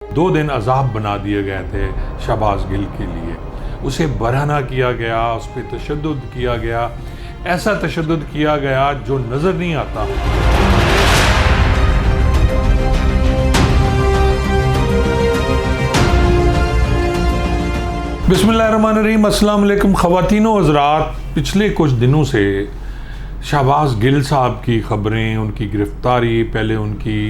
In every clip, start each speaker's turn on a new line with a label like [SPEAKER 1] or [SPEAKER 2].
[SPEAKER 1] 2 दिन अजाब बना दिए गए थे शहबाज गिल के लिए। उसे बरहना किया गया, उस पर तशद्दुद किया गया, ऐसा तशद्दुद किया गया जो नज़र नहीं आता। बिस्मिल्लाहिर्रहमानिर्रहीम, अस्सलाम वालेकुम ख़वातीनो हज़रात। पिछले कुछ दिनों से शहबाज गिल साहब की ख़बरें, उनकी गिरफ़्तारी, पहले उनकी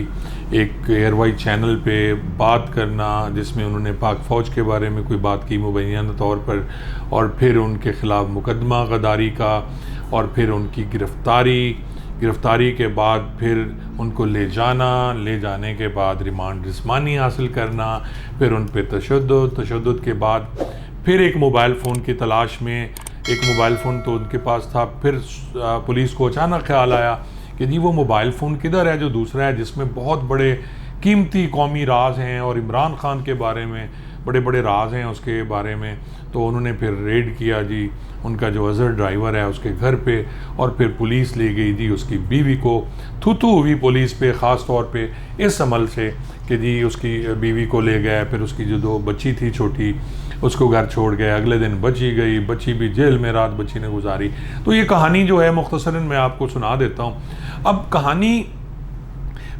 [SPEAKER 1] एक एयरवाई चैनल पे बात करना जिसमें उन्होंने पाक फ़ौज के बारे में कोई बात की मुबैना तौर पर, और फिर उनके ख़िलाफ़ मुकदमा गद्दारी का, और फिर उनकी गिरफ़्तारी के बाद फिर उनको ले जाने के बाद रिमांड जिस्मानी हासिल करना, फिर उन पर तशद्दुद के बाद फिर एक मोबाइल फ़ोन की तलाश में, एक मोबाइल फ़ोन तो उनके पास था, फिर पुलिस को अचानक ख्याल आया कि जी वो मोबाइल फ़ोन किधर है जो दूसरा है जिसमें बहुत बड़े कीमती कौमी राज हैं और इमरान ख़ान के बारे में बड़े बड़े राज हैं उसके बारे में। तो उन्होंने फिर रेड किया जी उनका जो अज़हर ड्राइवर है उसके घर पे, और फिर पुलिस ले गई जी उसकी बीवी को। थू हुई पुलिस पे ख़ास तौर पे इस अमल से कि जी उसकी बीवी को ले गए, फिर उसकी जो 2 बच्ची थी छोटी उसको घर छोड़ गए, अगले दिन बच्ची भी जेल में रात बच्ची ने गुजारी। तो ये कहानी जो है मुख्तसरन मैं आपको सुना देता हूँ। अब कहानी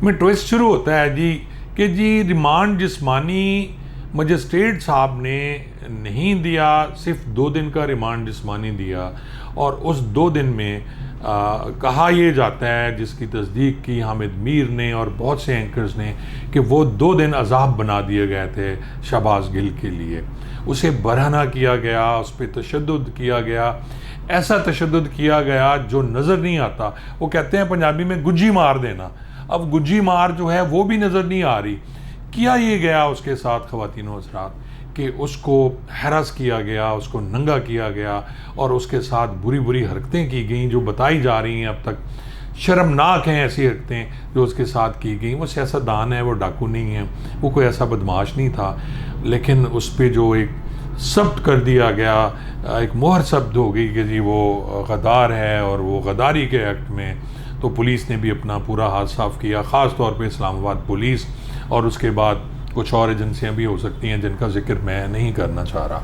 [SPEAKER 1] में ट्विस्ट शुरू होता है जी कि जी रिमांड जिस्मानी मजिस्ट्रेट साहब ने नहीं दिया, सिर्फ 2 दिन का रिमांड जिस्मानी दिया, और उस 2 दिन में कहा यह जाता है, जिसकी तस्दीक की हामिद मीर ने और बहुत से एंकर्स ने, कि वो 2 दिन अजाब बना दिए गए थे शहबाज गिल के लिए। उसे बरहना किया गया, उस पर तशद्दुद किया गया, ऐसा तशद्दुद किया गया जो नज़र नहीं आता। वो कहते हैं पंजाबी में गुज्जी मार देना। अब गुज्जी मार जो है वो भी नज़र नहीं आ रही। किया ये गया उसके साथ ख़वातीनो हज़रात कि उसको हैरस किया गया, उसको नंगा किया गया, और उसके साथ बुरी बुरी हरकतें की गई जो बताई जा रही हैं अब तक। शर्मनाक हैं ऐसी हरकतें जो उसके साथ की गई। वो सियासतदान है, वो डाकू नहीं है, वो कोई ऐसा बदमाश नहीं था, लेकिन उस पर जो एक सब्त कर दिया गया, एक मोहर सब्त हो गई कि जी वो गद्दार है, और वो गद्दारी के एक्ट में तो पुलिस ने भी अपना पूरा हाथ साफ़ किया, ख़ास तौर पे इस्लामाबाद पुलिस, और उसके बाद कुछ और एजेंसियां भी हो सकती हैं जिनका जिक्र मैं नहीं करना चाह रहा।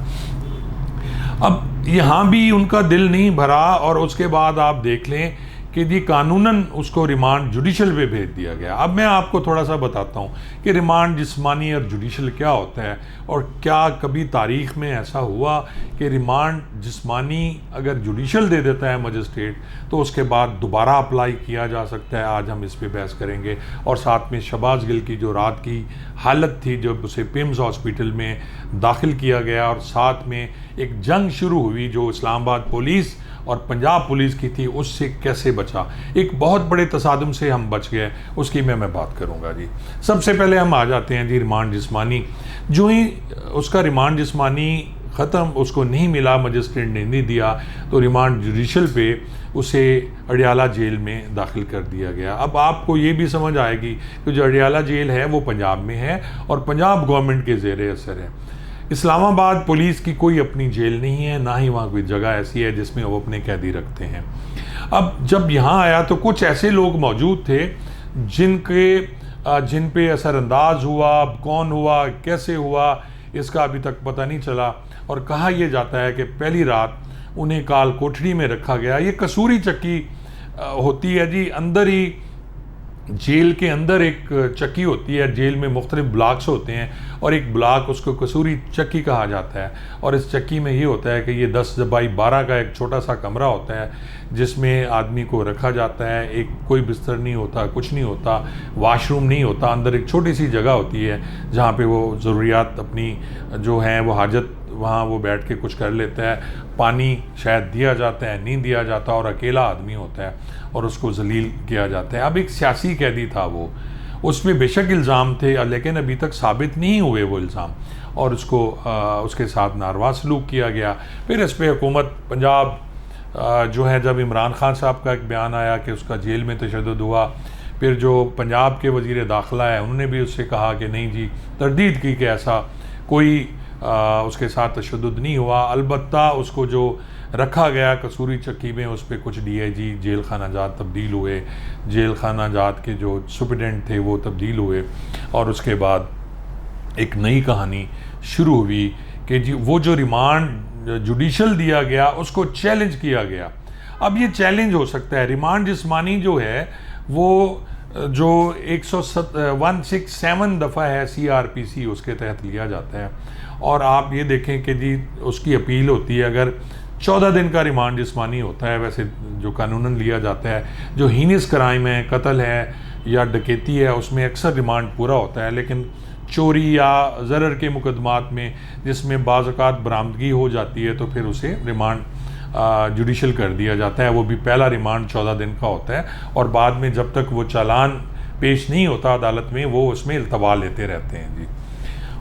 [SPEAKER 1] अब यहाँ भी उनका दिल नहीं भरा, और उसके बाद आप देख लें कि जी कानूनन उसको रिमांड जुडिशल पे भेज दिया गया। अब मैं आपको थोड़ा सा बताता हूँ कि रिमांड जिस्मानी और जुडिशल क्या होता है, और क्या कभी तारीख़ में ऐसा हुआ कि रिमांड जिस्मानी अगर जुडिशल दे देता है मजिस्ट्रेट तो उसके बाद दोबारा अप्लाई किया जा सकता है। आज हम इस पे बहस करेंगे। और साथ में शहबाज गिल की जो रात की हालत थी जब उसे पिम्स हॉस्पिटल में दाखिल किया गया, और साथ में एक जंग शुरू हुई जो इस्लामाबाद पुलिस और पंजाब पुलिस की थी, उससे कैसे बचा। एक बहुत बड़े तसादुम से हम बच गए, उसकी मैं बात करूंगा जी। सबसे पहले हम आ जाते हैं जी रिमांड जिस्मानी। जो ही उसका रिमांड जिस्मानी ख़त्म, उसको नहीं मिला, मजिस्ट्रेट ने नहीं दिया, तो रिमांड जुडिशल पे उसे अडियाला जेल में दाखिल कर दिया गया। अब आपको ये भी समझ आएगी कि जो अडियाला जेल है वो पंजाब में है और पंजाब गवर्नमेंट के ज़ेर असर है। इस्लामाबाद पुलिस की कोई अपनी जेल नहीं है, ना ही वहाँ कोई जगह ऐसी है जिसमें वो अपने कैदी रखते हैं। अब जब यहाँ आया तो कुछ ऐसे लोग मौजूद थे जिन पे असरअंदाज हुआ। अब कौन हुआ, कैसे हुआ, इसका अभी तक पता नहीं चला। और कहा यह जाता है कि पहली रात उन्हें काल कोठड़ी में रखा गया। ये कसूरी चक्की होती है जी, अंदर ही जेल के अंदर एक चक्की होती है। जेल में मुख्तलिफ ब्लॉक्स होते हैं, और एक ब्लॉक उसको कसूरी चक्की कहा जाता है। और इस चक्की में ये होता है कि ये 10x12 का एक छोटा सा कमरा होता है जिसमें आदमी को रखा जाता है। एक कोई बिस्तर नहीं होता, कुछ नहीं होता, वाशरूम नहीं होता, अंदर एक छोटी सी जगह होती है जहाँ पे वो ज़रूरियात अपनी जो हैं वो हाजत, वहाँ वो बैठ के कुछ कर लेता है। पानी शायद दिया जाता है, नहीं दिया जाता, और अकेला आदमी होता है और उसको जलील किया जाता है। अब एक सियासी कैदी था वो, उसमें बेशक इल्ज़ाम थे लेकिन अभी तक साबित नहीं हुए वो इल्ज़ाम, और उसके साथ नारवा सलूक किया गया। फिर इस पर हुकूमत पंजाब जो है, जब इमरान खान साहब का एक बयान आया कि उसका जेल में तशद्दुद हुआ, फिर जो पंजाब के वज़ीर दाखिला है उन्होंने भी उससे कहा कि नहीं जी, तरदीद की कि ऐसा कोई उसके साथ तशद्दुद नहीं हुआ। अलबत्ता उसको जो रखा गया कसूरी चक्की में, उस पर कुछ डीआईजी जेल खाना जात तब्दील हुए, जेल खाना जात के जो सुपरिटेंडेंट थे वो तब्दील हुए, और उसके बाद एक नई कहानी शुरू हुई कि जी वो जो रिमांड जुडिशल दिया गया उसको चैलेंज किया गया। अब ये चैलेंज हो सकता है, रिमांड जिस्मानी जो है वो जो 167 दफ़ा है CRPC उसके तहत लिया जाता है, और आप ये देखें कि जी उसकी अपील होती है अगर 14 दिन का रिमांड जिस्मानी होता है, वैसे जो कानूनन लिया जाता है। जो हीनियस क्राइम है, कत्ल है या डकैती है, उसमें अक्सर रिमांड पूरा होता है, लेकिन चोरी या ज़रर के मुकदमात में जिसमें बाज़ औक़ात बरामदगी हो जाती है तो फिर उसे रिमांड जुडिशल कर दिया जाता है। वो भी पहला रिमांड 14 दिन का होता है, और बाद में जब तक वो चालान पेश नहीं होता अदालत में वो उसमें इल्तवा लेते रहते हैं जी,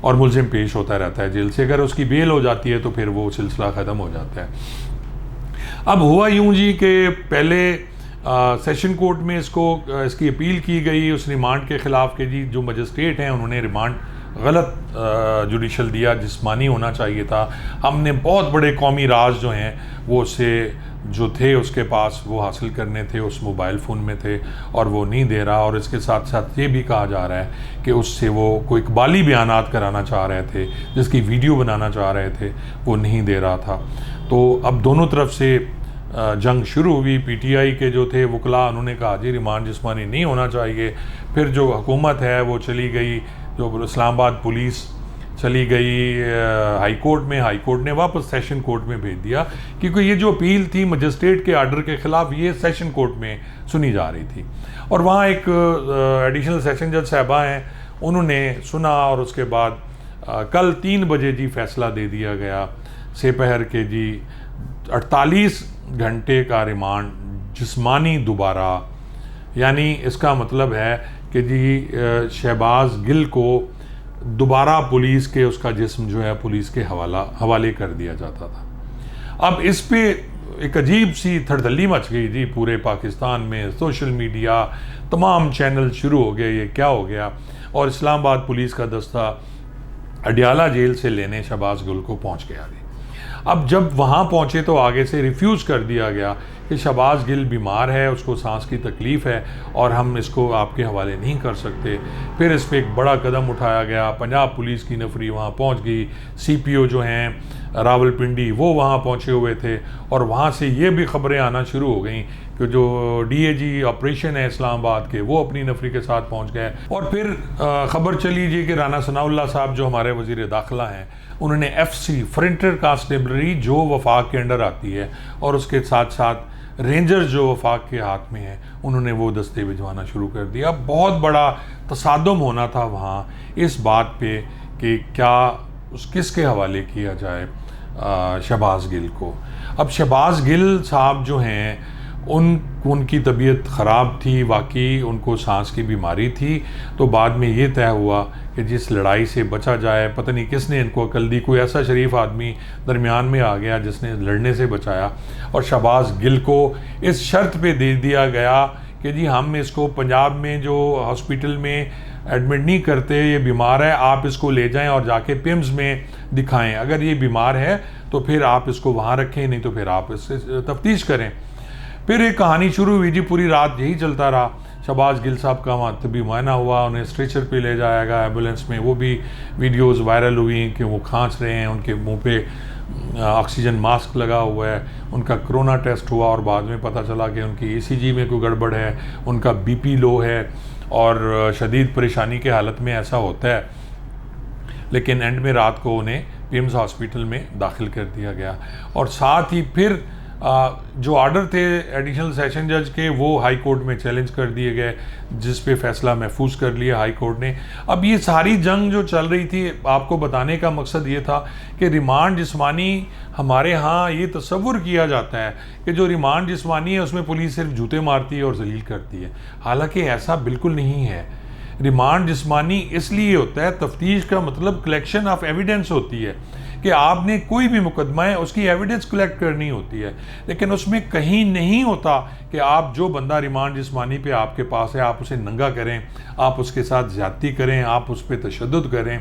[SPEAKER 1] और मुलजिम पेश होता रहता है जेल से। अगर उसकी बेल हो जाती है तो फिर वो सिलसिला ख़त्म हो जाता है। अब हुआ यूं जी कि पहले सेशन कोर्ट में इसकी अपील की गई उस रिमांड के ख़िलाफ़ कि जी जो मजिस्ट्रेट हैं उन्होंने रिमांड गलत जुडिशल दिया, जिस्मानी होना चाहिए था। हमने बहुत बड़े कौमी राज जो हैं वो उससे जो थे उसके पास वो हासिल करने थे, उस मोबाइल फ़ोन में थे, और वो नहीं दे रहा। और इसके साथ साथ ये भी कहा जा रहा है कि उससे वो कोई इकबाली बयानात कराना चाह रहे थे, जिसकी वीडियो बनाना चाह रहे थे, वो नहीं दे रहा था। तो अब दोनों तरफ से जंग शुरू हुई। PTI के जो थे वकला उन्होंने कहा जी रिमांड जिस्मानी नहीं होना चाहिए। फिर जो हुकूमत है वो चली गई, जो इस्लामाबाद पुलिस चली गई हाई कोर्ट में, हाई कोर्ट ने वापस सेशन कोर्ट में भेज दिया, क्योंकि ये जो अपील थी मजिस्ट्रेट के आर्डर के ख़िलाफ़ ये सेशन कोर्ट में सुनी जा रही थी। और वहाँ एक एडिशनल सेशन जज साहबा हैं, उन्होंने सुना, और उसके बाद कल 3 बजे जी फ़ैसला दे दिया गया सेपहर के जी 48 घंटे का रिमांड जिस्मानी दोबारा। यानी इसका मतलब है कि जी शहबाज गिल को दोबारा पुलिस के उसका जिस्म जो है पुलिस के हवाले कर दिया जाता था। अब इस पे एक अजीब सी थड़थल्ली मच गई जी पूरे पाकिस्तान में, सोशल मीडिया तमाम चैनल शुरू हो गए, ये क्या हो गया। और इस्लामाबाद पुलिस का दस्ता अडियाला जेल से लेने शहबाज गिल को पहुंच गया जी। अब जब वहाँ पहुँचे तो आगे से रिफ्यूज़ कर दिया गया कि शहबाज गिल बीमार है, उसको सांस की तकलीफ़ है और हम इसको आपके हवाले नहीं कर सकते। फिर इस पर एक बड़ा कदम उठाया गया, पंजाब पुलिस की नफरी वहाँ पहुँच गई, CPO जो हैं रावलपिंडी वो वहाँ पहुँचे हुए थे, और वहाँ से ये भी ख़बरें आना शुरू हो गई कि जो DAG ऑपरेशन है इस्लामाबाद के वो अपनी नफरी के साथ पहुँच गए। और फिर ख़बर चली जी कि राना सनाउल्लाह साहब जो हमारे वज़ीर दाखिला हैं उन्होंने FC फ्रंटियर कांस्टेबलरी जो वफाक के अंडर आती है और उसके साथ साथ रेंजर जो वफाक के हाथ में है उन्होंने वो दस्ते भिजवाना शुरू कर दिया। बहुत बड़ा तसादुम होना था वहाँ इस बात पे कि क्या किसके हवाले किया जाए शहबाज गिल को। अब शहबाज गिल साहब जो हैं उनकी तबीयत ख़राब थी, वाकई उनको सांस की बीमारी थी। तो बाद में ये तय हुआ कि जिस लड़ाई से बचा जाए, पता नहीं किसने इनको अकल दी, कोई ऐसा शरीफ आदमी दरमियान में आ गया जिसने लड़ने से बचाया, और शहबाज गिल को इस शर्त पे दे दिया गया कि जी हम इसको पंजाब में जो हॉस्पिटल में एडमिट नहीं करते, ये बीमार है, आप इसको ले जाएं और जाके पिम्स में दिखाएं। अगर ये बीमार है तो फिर आप इसको वहाँ रखें, नहीं तो फिर आप इससे तफ्तीश करें। फिर एक कहानी शुरू हुई जी, पूरी रात यही चलता रहा। शहबाज गिल साहब का वहाँ तभी मुआयना हुआ, उन्हें स्ट्रेचर पे ले जाया गया एम्बुलेंस में। वो भी वीडियोस वायरल हुई कि वो खांस रहे हैं, उनके मुंह पे ऑक्सीजन मास्क लगा हुआ है। उनका कोरोना टेस्ट हुआ और बाद में पता चला कि उनकी ECG में कोई गड़बड़ है, उनका BP लो है और शदीद परेशानी के हालत में ऐसा होता है। लेकिन एंड में रात को उन्हें पिम्स हॉस्पिटल में दाखिल कर दिया गया। और साथ ही फिर जो आर्डर थे एडिशनल सेशन जज के वो हाई कोर्ट में चैलेंज कर दिए गए, जिस पे फैसला महफूज कर लिया हाई कोर्ट ने। अब ये सारी जंग जो चल रही थी, आपको बताने का मकसद ये था कि रिमांड जिस्मानी हमारे यहाँ ये तसव्वुर किया जाता है कि जो रिमांड जिस्मानी है उसमें पुलिस सिर्फ जूते मारती है और जलील करती है, हालांकि ऐसा बिल्कुल नहीं है। रिमांड जिस्मानी इसलिए होता है, तफ्तीश का मतलब कलेक्शन ऑफ एविडेंस होती है कि आपने कोई भी मुकदमा है उसकी एविडेंस कलेक्ट करनी होती है, लेकिन उसमें कहीं नहीं होता कि आप जो बंदा रिमांड जिस्मानी पे आपके पास है आप उसे नंगा करें, आप उसके साथ ज्यादती करें, आप उस पर तशद्दुद करें।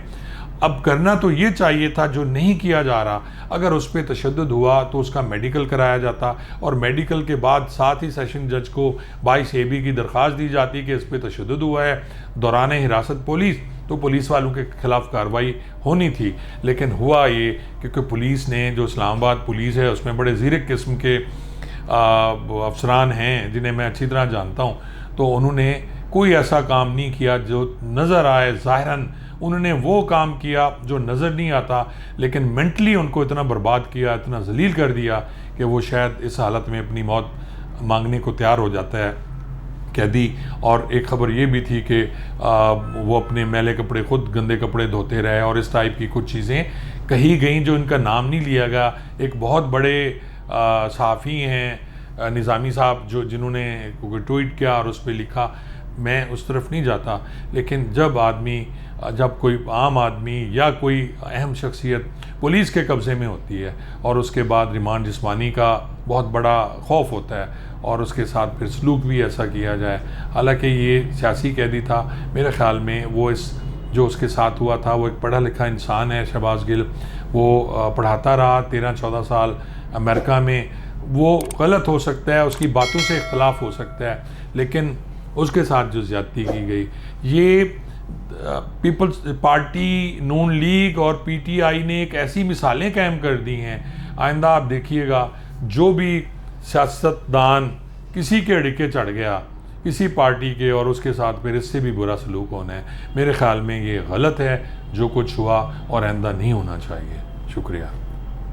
[SPEAKER 1] अब करना तो ये चाहिए था जो नहीं किया जा रहा। अगर उस पर तशद्दुद हुआ तो उसका मेडिकल कराया जाता, और मेडिकल के बाद साथ ही सेशन जज को 22 AB की दरख्वास्त दी जाती कि इस पर तशद्दुद हुआ है दौरान हिरासत पुलिस, तो पुलिस वालों के खिलाफ कार्रवाई होनी थी। लेकिन हुआ ये क्योंकि पुलिस ने, जो इस्लामाबाद पुलिस है उसमें बड़े ज़ीरक किस्म के अफसरान हैं जिन्हें मैं अच्छी तरह जानता हूँ, तो उन्होंने कोई ऐसा काम नहीं किया जो नज़र आए। ज़ाहिरन उन्होंने वो काम किया जो नज़र नहीं आता, लेकिन मेंटली उनको इतना बर्बाद किया, इतना जलील कर दिया कि वो शायद इस हालत में अपनी मौत मांगने को तैयार हो जाता है, कैदी। और एक ख़बर ये भी थी कि वो अपने मैले कपड़े, खुद गंदे कपड़े धोते रहे और इस टाइप की कुछ चीज़ें कही गई जो इनका नाम नहीं लिया गया। एक बहुत बड़े सहाफ़ी हैं निज़ामी साहब, जो जिन्होंने ट्वीट किया और उस पर लिखा, मैं उस तरफ नहीं जाता, लेकिन जब कोई आम आदमी या कोई अहम शख्सियत पुलिस के कब्ज़े में होती है और उसके बाद रिमांड जिस्मानी का बहुत बड़ा खौफ होता है और उसके साथ फिर सलूक भी ऐसा किया जाए। हालांकि ये सियासी कैदी था, मेरे ख़्याल में वो जो उसके साथ हुआ था, वो एक पढ़ा लिखा इंसान है शहबाज गिल, वो पढ़ाता रहा 13-14 साल अमेरिका में। वो गलत हो सकता है, उसकी बातों से इख्तलाफ हो सकता है, लेकिन उसके साथ जो ज़्यादती की गई, ये पीपल्स पार्टी, नून लीग और पीटीआई ने एक ऐसी मिसालें कायम कर दी हैं। आइंदा आप देखिएगा, जो भी सियासतदान किसी के अड़िके चढ़ गया किसी पार्टी के, और उसके साथ फिर इससे भी बुरा सलूक होना है, मेरे ख़्याल में ये गलत है जो कुछ हुआ और आइंदा नहीं होना चाहिए। शुक्रिया।